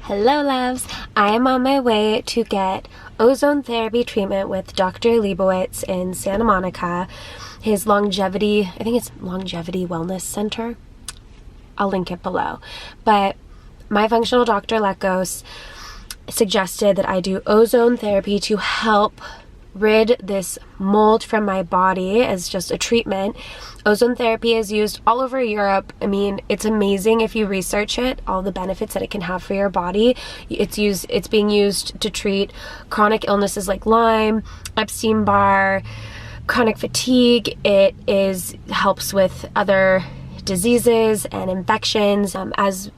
Hello loves, I am on my way to get ozone therapy treatment with Dr. Liebowitz in Santa Monica, his longevity, I think it's Longevity Wellness Center. I'll link it below. But my functional doctor, Lekkos, suggested that I do ozone therapy to help rid this mold from my body as just a treatment. Ozone therapy is used all over Europe. I mean, it's amazing if you research it, all the benefits that it can have for your body. It's being used to treat chronic illnesses like Lyme, Epstein-Barr, chronic fatigue. It helps with other diseases and infections. As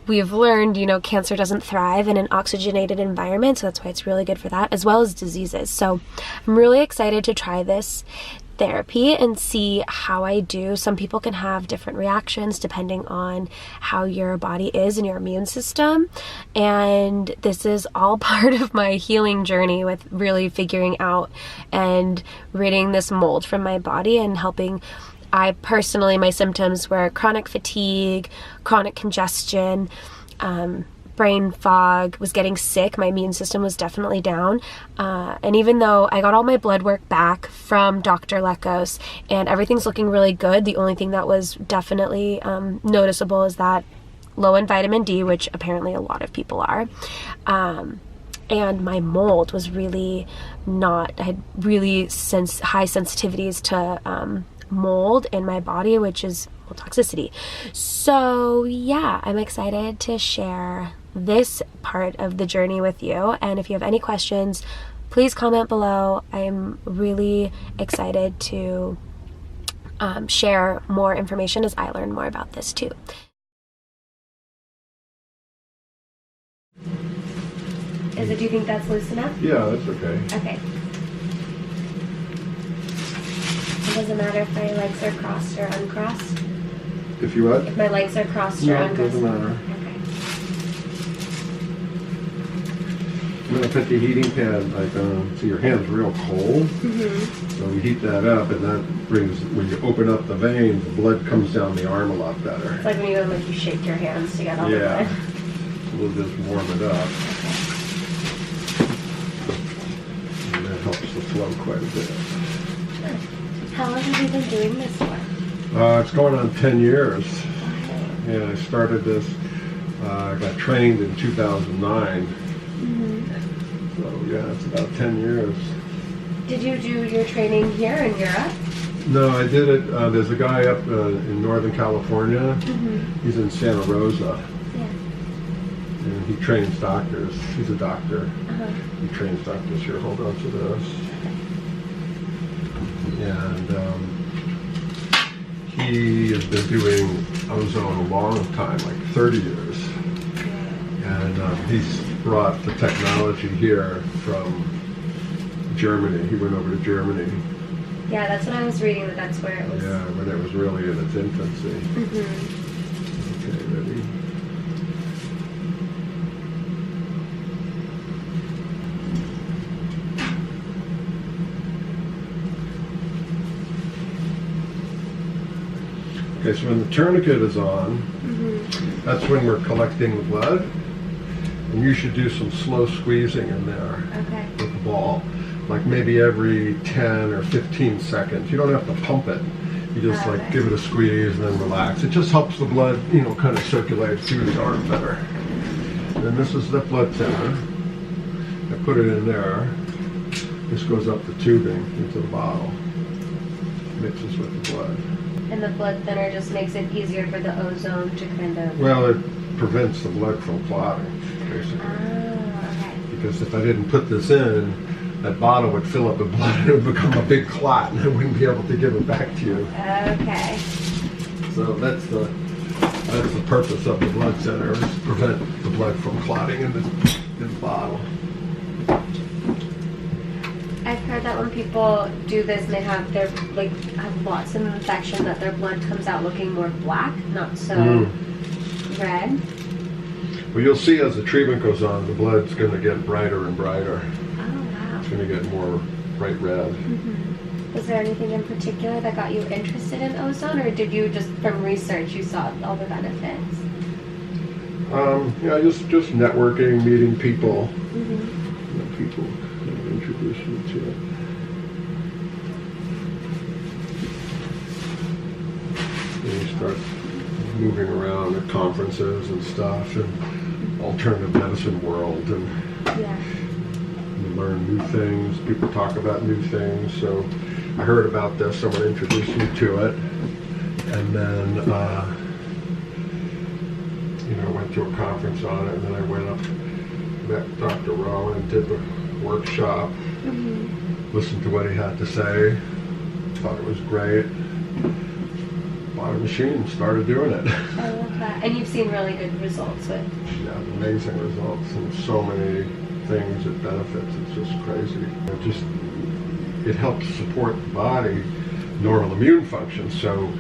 we've learned, cancer doesn't thrive in an oxygenated environment, so that's why it's really good for that, as well as diseases. So I'm really excited to try this therapy and see how I do. Some people can have different reactions depending on how your body is and your immune system. And this is all part of my healing journey with really figuring out and ridding this mold from my body and helping. I personally, my symptoms were chronic fatigue, chronic congestion, brain fog, was getting sick. My immune system was definitely down. And even though I got all my blood work back from Dr. Lekkos and everything's looking really good, the only thing that was definitely noticeable is that low in vitamin D, which apparently a lot of people are. And my mold was really I had really high sensitivities to mold in my body, which is toxicity. So yeah, I'm excited to share this part of the journey with you. And if you have any questions, please comment below. I'm really excited to share more information as I learn more about this too. Do you think that's loose enough? Yeah, that's okay. Okay. It doesn't matter if my legs are crossed or uncrossed? If you what? If my legs are crossed or uncrossed? No, it doesn't matter. Okay. I'm going to put the heating pad, so your hand's real cold. So we heat that up, and that brings, when you open up the veins, the blood comes down the arm a lot better. It's like when you shake your hands to get all the blood. So we'll just warm it up. Okay. And that helps the flow quite a bit. How long have you been doing this for? It's going on 10 years. Yeah, I started this, I got trained in 2009. So yeah, it's about 10 years. Did you do your training here in Europe? No, I did it, there's a guy up in Northern California. He's in Santa Rosa. Yeah. And he trains doctors. He's a doctor. He trains doctors here. Hold on to this. And he has been doing ozone a long time, like 30 years. And he's brought the technology here from Germany. He went over to Germany. Yeah, that's what I was reading, that's where it was. Yeah, when it was really in its infancy. Okay, ready? Okay, so when the tourniquet is on, that's when we're collecting the blood. And you should do some slow squeezing in there with the ball. Like maybe every 10 or 15 seconds. You don't have to pump it. You just give it a squeeze and then relax. It just helps the blood, kind of circulate through the arm better. And this is the blood thinner. I put it in there. This goes up the tubing into the bottle. Mixes with the blood. And the blood thinner just makes it easier for the ozone to kind of... Well, it prevents the blood from clotting, basically. Oh, okay. Because if I didn't put this in, that bottle would fill up with blood and it would become a big clot and I wouldn't be able to give it back to you. Okay. So that's the purpose of the blood center, is to prevent the blood from clotting in the bottle. I've heard that when people do this and they have have lots of infection, that their blood comes out looking more black, not so red. Well, you'll see as the treatment goes on, the blood's going to get brighter and brighter. Oh, wow. It's going to get more bright red. Was there anything in particular that got you interested in ozone, or did you just, from research, you saw all the benefits? Yeah, just networking, meeting people. People introduce me to it. And you start moving around at conferences and stuff, and alternative medicine world, and you learn new things. People talk about new things. So I heard about this. Someone introduced me to it, and then I went to a conference on it, and then I went up, met Dr. Rowan, and did the workshop. Listened to what he had to say. Thought it was great. Bought a machine, started doing it. I love that. And you've seen really good results with. Yeah, amazing results, and so many things it benefits. It's just crazy. It helps support the body, normal immune function. So,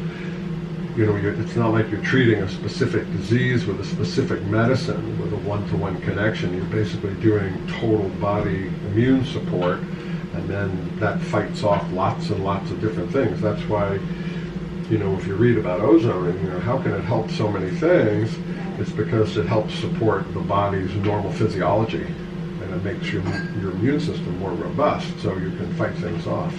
it's not like you're treating a specific disease with a specific medicine with a one-to-one connection. You're basically doing total body immune support, and then that fights off lots and lots of different things. That's why, if you read about ozone and, how can it help so many things, it's because it helps support the body's normal physiology, and it makes your immune system more robust, so you can fight things off.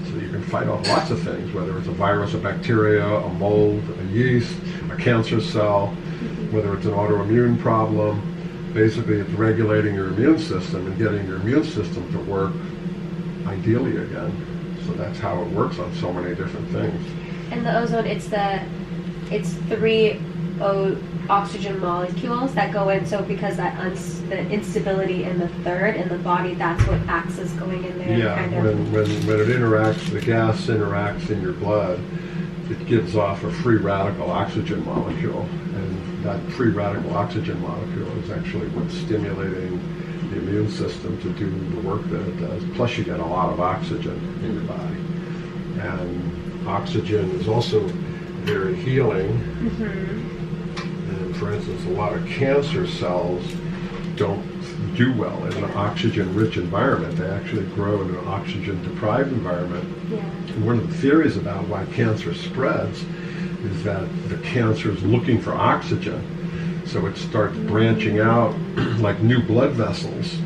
So you can fight off lots of things, whether it's a virus, a bacteria, a mold, a yeast, a cancer cell, whether it's an autoimmune problem. Basically, it's regulating your immune system and getting your immune system to work ideally again. So that's how it works on so many different things. And the ozone, it's 3 oxygen molecules that go in. So because the instability in the third in the body, that's what acts as going in there. Yeah, when it interacts, the gas interacts in your blood, it gives off a free radical oxygen molecule, and that free radical oxygen molecule is actually what's stimulating the immune system to do the work that it does. Plus, you get a lot of oxygen in your body, and oxygen is also very healing. And for instance, a lot of cancer cells don't do well in an oxygen-rich environment. They actually grow in an oxygen-deprived environment. And one of the theories about why cancer spreads is that the cancer is looking for oxygen. So it starts branching out like new blood vessels,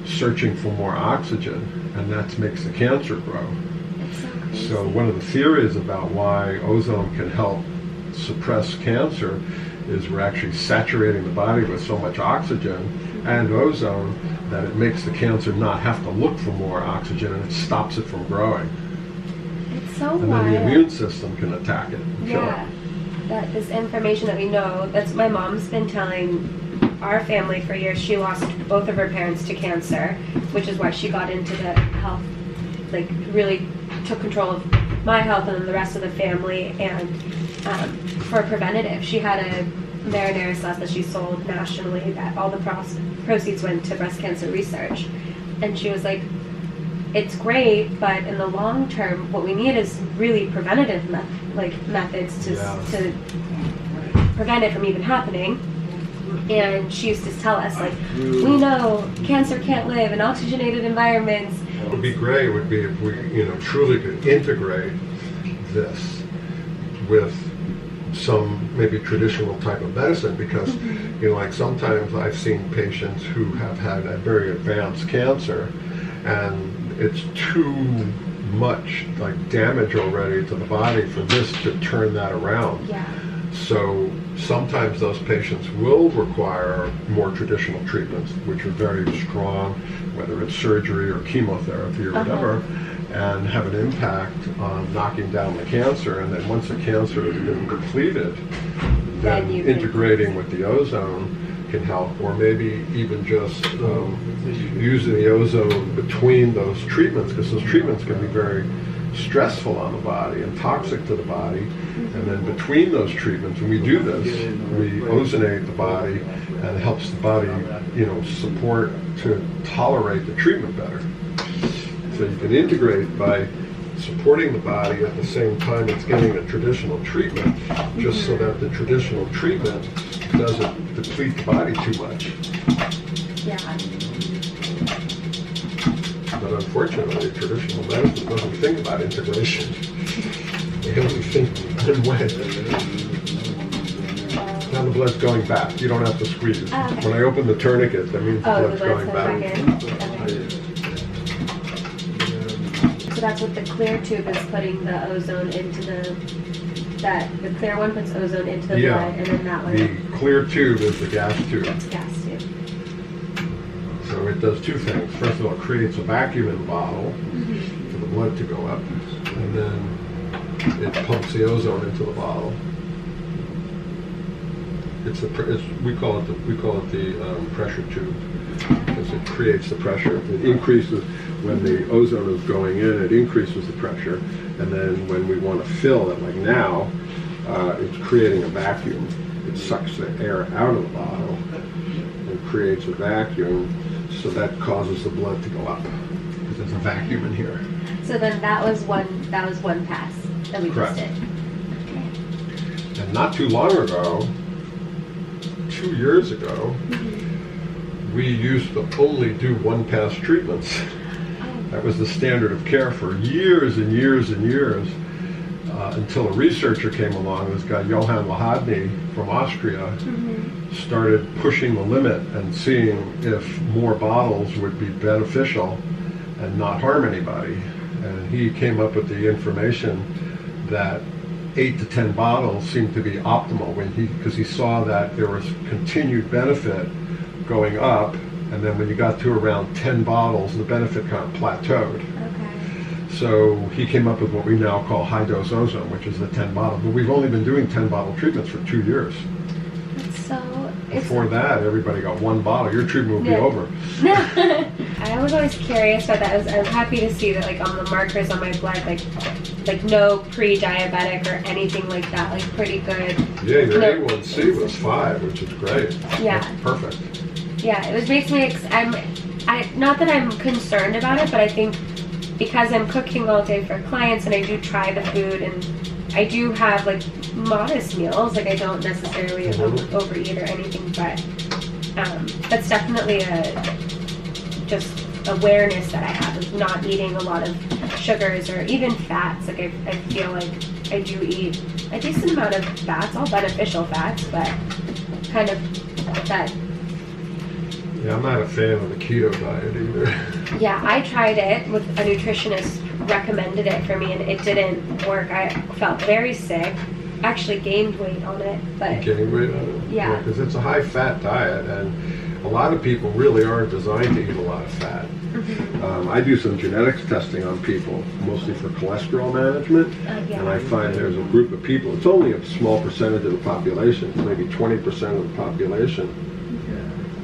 searching for more oxygen, and that makes the cancer grow. So one of the theories about why ozone can help suppress cancer is we're actually saturating the body with so much oxygen and ozone that it makes the cancer not have to look for more oxygen, and it stops it from growing. It's so and then the immune system can attack it and kill it. That this information that we know, that's my mom's been telling our family for years. She lost both of her parents to cancer, which is why she got into the health, like really took control of my health and the rest of the family. And for preventative, she had a marinara sauce that she sold nationally that all the proceeds went to breast cancer research. And she was like, it's great, but in the long term, what we need is really preventative methods to prevent it from even happening. And she used to tell us, we know cancer can't live in oxygenated environments. What would be great would be if we, truly could integrate this with some maybe traditional type of medicine, because sometimes I've seen patients who have had a very advanced cancer, and it's too much damage already to the body for this to turn that around. So sometimes those patients will require more traditional treatments, which are very strong, whether it's surgery or chemotherapy or whatever, and have an impact on knocking down the cancer. And then once the cancer has been depleted, then integrating with the ozone can help, or maybe even just using the ozone between those treatments, because those treatments can be very stressful on the body and toxic to the body. And then between those treatments, when we do this, we ozonate the body, and it helps the body, support to tolerate the treatment better. So you can integrate by supporting the body at the same time it's getting the traditional treatment, just so that the traditional treatment doesn't deplete the body too much. But unfortunately, traditional medicine doesn't think about integration. They only think one way. Now the blood's going back. You don't have to squeeze. Okay. When I open the tourniquet, that means the blood's going back. in. Okay. So that's what the clear tube is putting the ozone into the clear one puts ozone into the blood, and then that one. The clear tube is the gas tube. Gas tube. So it does two things. First of all, it creates a vacuum in the bottle for the blood to go up, and then it pumps the ozone into the bottle. We call it the pressure tube, because it creates the pressure. It increases when the ozone is going in. It increases the pressure, and then when we want to fill it, like now, it's creating a vacuum. It sucks the air out of the bottle and creates a vacuum, so that causes the blood to go up because there's a vacuum in here. So then that was one pass that we Correct. just did. Okay. And not too long ago, 2 years ago, we used to only do one-pass treatments. That was the standard of care for years and years and years, until a researcher came along, this guy Johann Lahadny from Austria, started pushing the limit and seeing if more bottles would be beneficial and not harm anybody. And he came up with the information that 8 to 10 bottles seemed to be optimal because he saw that there was continued benefit going up, and then when you got to around 10 bottles, the benefit kind of plateaued. Okay. So he came up with what we now call high-dose ozone, which is the 10 bottles. But we've only been doing 10-bottle treatments for 2 years. Before that, everybody got 1 bottle. Your treatment would be over. I was always curious about that. I was happy to see that, like, on the markers on my blood, like no pre-diabetic or anything like that, like pretty good. Yeah, your A1C was 5, which is great. Yeah. That's perfect. Yeah, it makes me. Not that I'm concerned about it, but I think because I'm cooking all day for clients and I do try the food and I do have like modest meals, like I don't necessarily overeat or anything, but that's definitely just awareness that I have of not eating a lot of sugars or even fats. Like I feel like I do eat a decent amount of fats, all beneficial fats, but kind of that. Yeah, I'm not a fan of the keto diet either. Yeah, I tried it with a nutritionist, recommended it for me, and it didn't work. I felt very sick. Actually gained weight on it, but Gained weight on it? Yeah. Because it's a high-fat diet, and a lot of people really aren't designed to eat a lot of fat. I do some genetics testing on people, mostly for cholesterol management, and I find there's a group of people, it's only a small percentage of the population, it's maybe 20% of the population,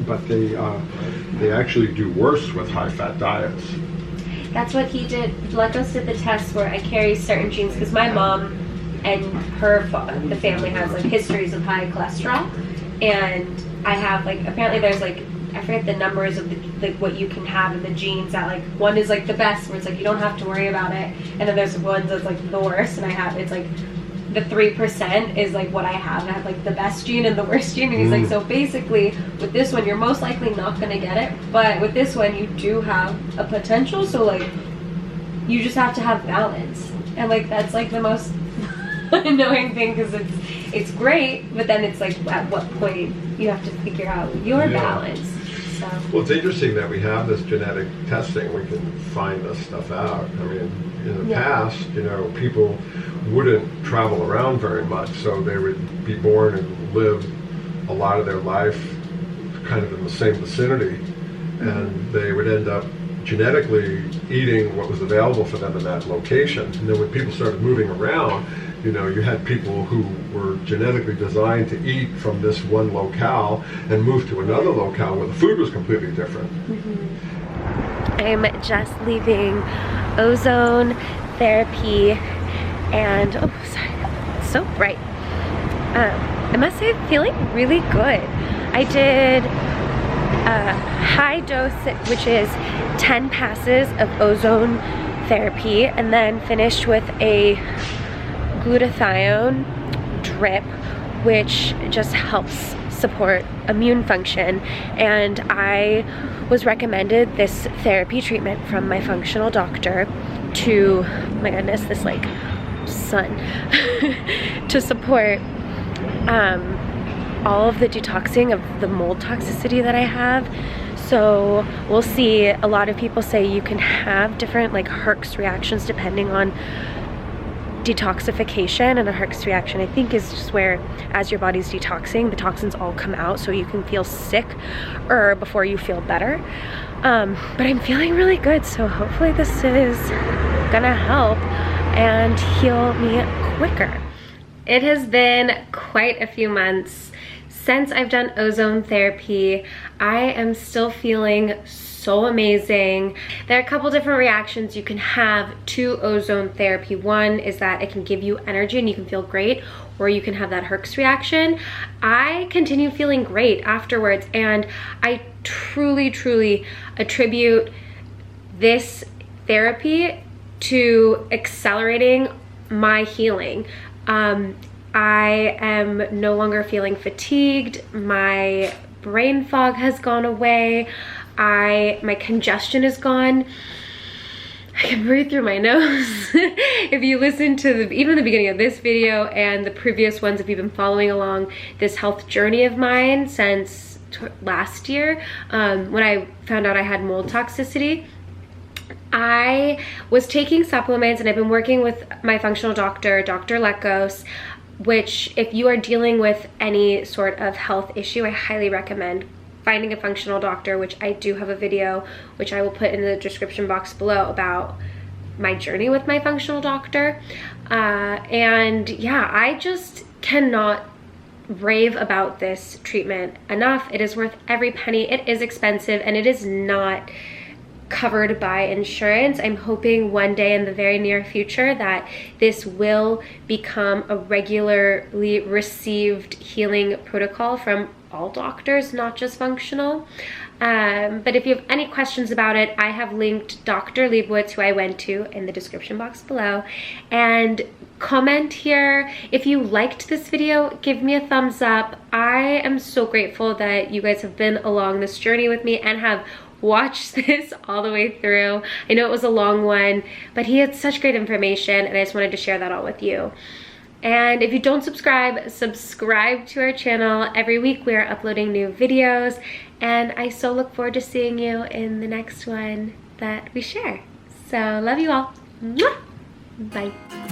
but they actually do worse with high-fat diets. that's what he did. Lekkos did the test where I carry certain genes, because my mom and the family has like histories of high cholesterol, and I have like, apparently there's like, I forget the numbers of like what you can have in the genes, that like one is like the best where it's like you don't have to worry about it, and then there's ones that's like the worst, and it's like the 3% is like what I have like the best gene and the worst gene, and he's like, so basically with this one you're most likely not going to get it, but with this one you do have a potential, so like you just have to have balance. And like that's like the most annoying thing, because it's great, but then it's like at what point you have to figure out your balance. So. Well, it's interesting that we have this genetic testing. We can find this stuff out. I mean, in the past, people wouldn't travel around very much, so they would be born and live a lot of their life kind of in the same vicinity, and they would end up genetically eating what was available for them in that location. And then when people started moving around, you had people who were genetically designed to eat from this one locale and move to another locale where the food was completely different. I'm just leaving ozone therapy, and it's so bright. I must say I'm feeling really good. I did a high dose, which is 10 passes of ozone therapy, and then finished with a glutathione drip, which just helps support immune function. And I was recommended this therapy treatment from my functional doctor to, oh my goodness, this like sun, to support all of the detoxing of the mold toxicity that I have. So we'll see. A lot of people say you can have different like Herx reactions depending on detoxification, and a Herx reaction I think is just where as your body's detoxing, the toxins all come out, so you can feel sick or before you feel better. But I'm feeling really good, so hopefully this is gonna help and heal me quicker. It has been quite a few months since I've done ozone therapy. I am still feeling so amazing. There are a couple different reactions you can have to ozone therapy. One is that it can give you energy and you can feel great, or you can have that Herx reaction. I continue feeling great afterwards, and I truly attribute this therapy to accelerating my healing. I am no longer feeling fatigued. My brain fog has gone away. My congestion is gone. I can breathe through my nose. If you listen to even the beginning of this video and the previous ones, if you've been following along this health journey of mine since last year, when I found out I had mold toxicity, I was taking supplements, and I've been working with my functional doctor, Dr. Lekkos, which if you are dealing with any sort of health issue, I highly recommend finding a functional doctor, which I do have a video, which I will put in the description box below, about my journey with my functional doctor. And yeah, I just cannot rave about this treatment enough. It is worth every penny. It is expensive, and it is not covered by insurance. I'm hoping one day in the very near future that this will become a regularly received healing protocol from all doctors, not just functional. But if you have any questions about it, I have linked Dr. Liebowitz, who I went to, in the description box below. And comment here. If you liked this video, give me a thumbs up. I am so grateful that you guys have been along this journey with me and have watched this all the way through. I know it was a long one, but he had such great information, and I just wanted to share that all with you. And if you don't subscribe, subscribe to our channel. Every week we are uploading new videos, and I so look forward to seeing you in the next one that we share. So love you all. Mwah! Bye.